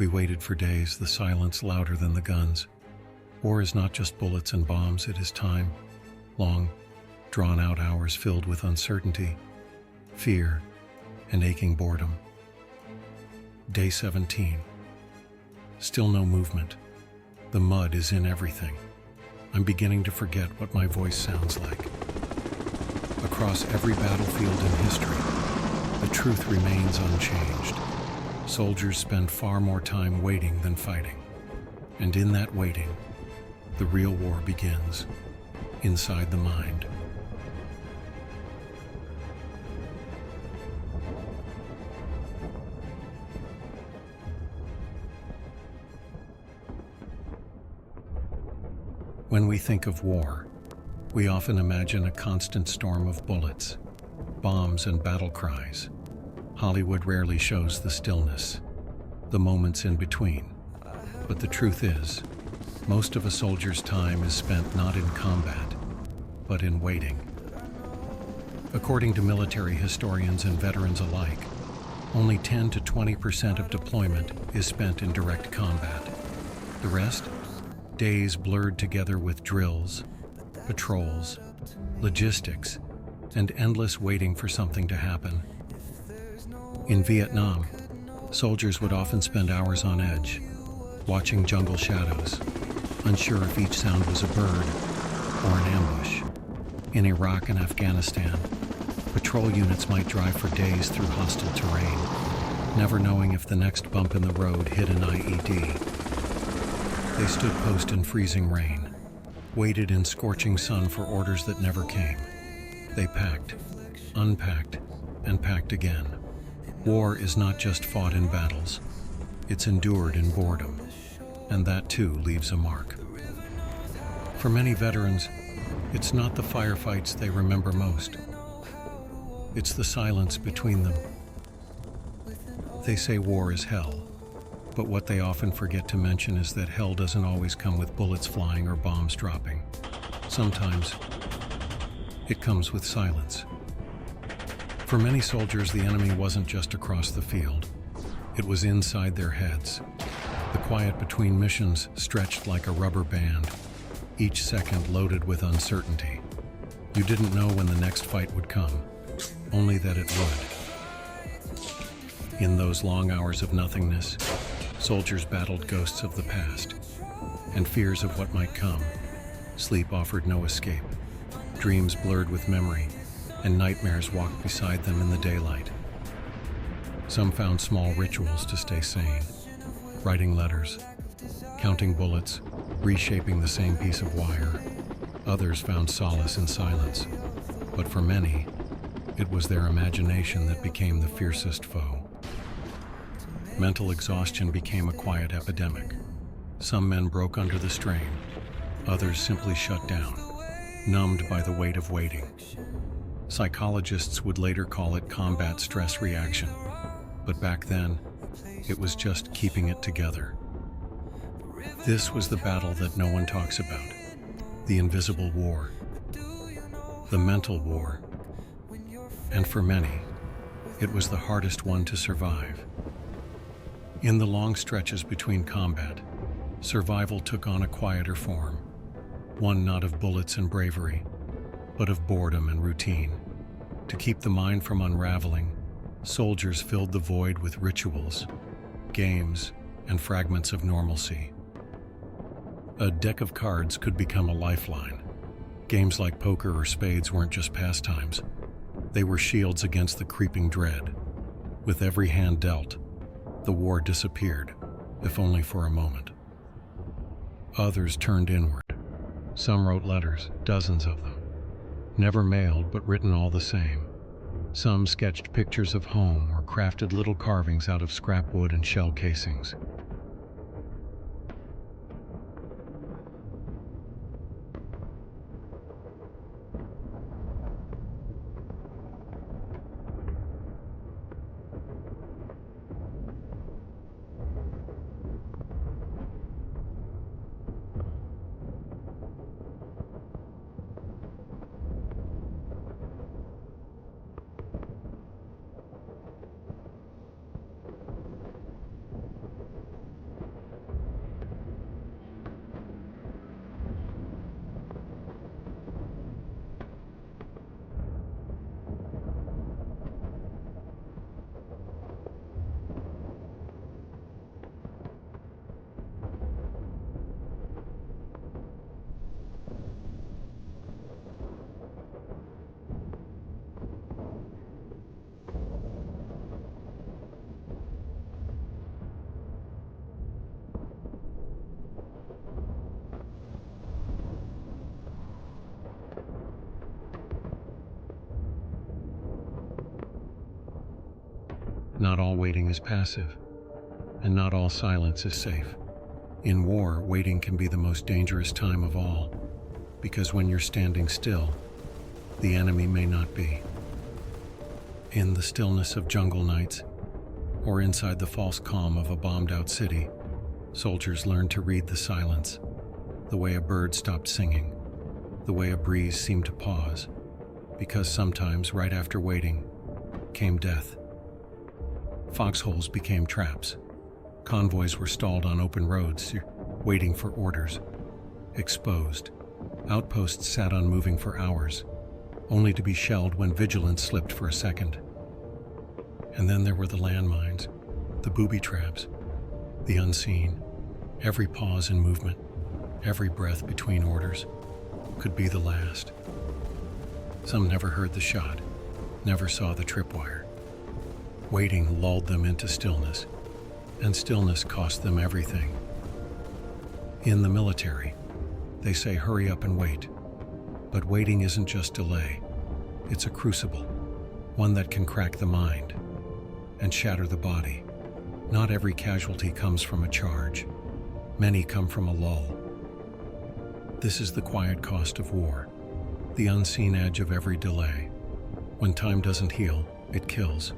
We waited for days, the silence louder than the guns. War is not just bullets and bombs, it is time. Long, drawn-out hours filled with uncertainty, fear, and aching boredom. Day 17. Still no movement. The mud is in everything. I'm beginning to forget what my voice sounds like. Across every battlefield in history, the truth remains unchanged. Soldiers spend far more time waiting than fighting. And in that waiting, the real war begins, inside the mind. When we think of war, we often imagine a constant storm of bullets, bombs, and battle cries. Hollywood rarely shows the stillness, the moments in between. But the truth is, most of a soldier's time is spent not in combat, but in waiting. According to military historians and veterans alike, only 10 to 20% of deployment is spent in direct combat. The rest? Days blurred together with drills, patrols, logistics, and endless waiting for something to happen. In Vietnam, soldiers would often spend hours on edge, watching jungle shadows, unsure if each sound was a bird or an ambush. In Iraq and Afghanistan, patrol units might drive for days through hostile terrain, never knowing if the next bump in the road hit an IED. They stood post in freezing rain, waited in scorching sun for orders that never came. They packed, unpacked, and packed again. War is not just fought in battles, it's endured in boredom, and that too leaves a mark. For many veterans, it's not the firefights they remember most. It's the silence between them. They say war is hell, but what they often forget to mention is that hell doesn't always come with bullets flying or bombs dropping. Sometimes, it comes with silence. For many soldiers, the enemy wasn't just across the field. It was inside their heads. The quiet between missions stretched like a rubber band, each second loaded with uncertainty. You didn't know when the next fight would come, only that it would. In those long hours of nothingness, soldiers battled ghosts of the past and fears of what might come. Sleep offered no escape. Dreams blurred with memory, and nightmares walked beside them in the daylight. Some found small rituals to stay sane, writing letters, counting bullets, reshaping the same piece of wire. Others found solace in silence, but for many, it was their imagination that became the fiercest foe. Mental exhaustion became a quiet epidemic. Some men broke under the strain, others simply shut down, numbed by the weight of waiting. Psychologists would later call it combat stress reaction, but back then, it was just keeping it together. This was the battle that no one talks about, the invisible war, the mental war, and for many, it was the hardest one to survive. In the long stretches between combat, survival took on a quieter form, one not of bullets and bravery, but of boredom and routine. To keep the mind from unraveling, soldiers filled the void with rituals, games, and fragments of normalcy. A deck of cards could become a lifeline. Games like poker or spades weren't just pastimes. They were shields against the creeping dread. With every hand dealt, the war disappeared, if only for a moment. Others turned inward. Some wrote letters, dozens of them, never mailed but written all the same. Some sketched pictures of home or crafted little carvings out of scrap wood and shell casings. Not all waiting is passive, and not all silence is safe. In war, waiting can be the most dangerous time of all, because when you're standing still, the enemy may not be. In the stillness of jungle nights, or inside the false calm of a bombed-out city, soldiers learn to read the silence, the way a bird stopped singing, the way a breeze seemed to pause, because sometimes, right after waiting, came death. Foxholes became traps. Convoys were stalled on open roads, waiting for orders. Exposed, outposts sat unmoving for hours, only to be shelled when vigilance slipped for a second. And then there were the landmines, the booby traps, the unseen. Every pause in movement, every breath between orders, could be the last. Some never heard the shot, never saw the tripwire. Waiting lulled them into stillness, and stillness cost them everything. In the military, they say hurry up and wait. But waiting isn't just delay. It's a crucible, one that can crack the mind and shatter the body. Not every casualty comes from a charge. Many come from a lull. This is the quiet cost of war, the unseen edge of every delay. When time doesn't heal, it kills.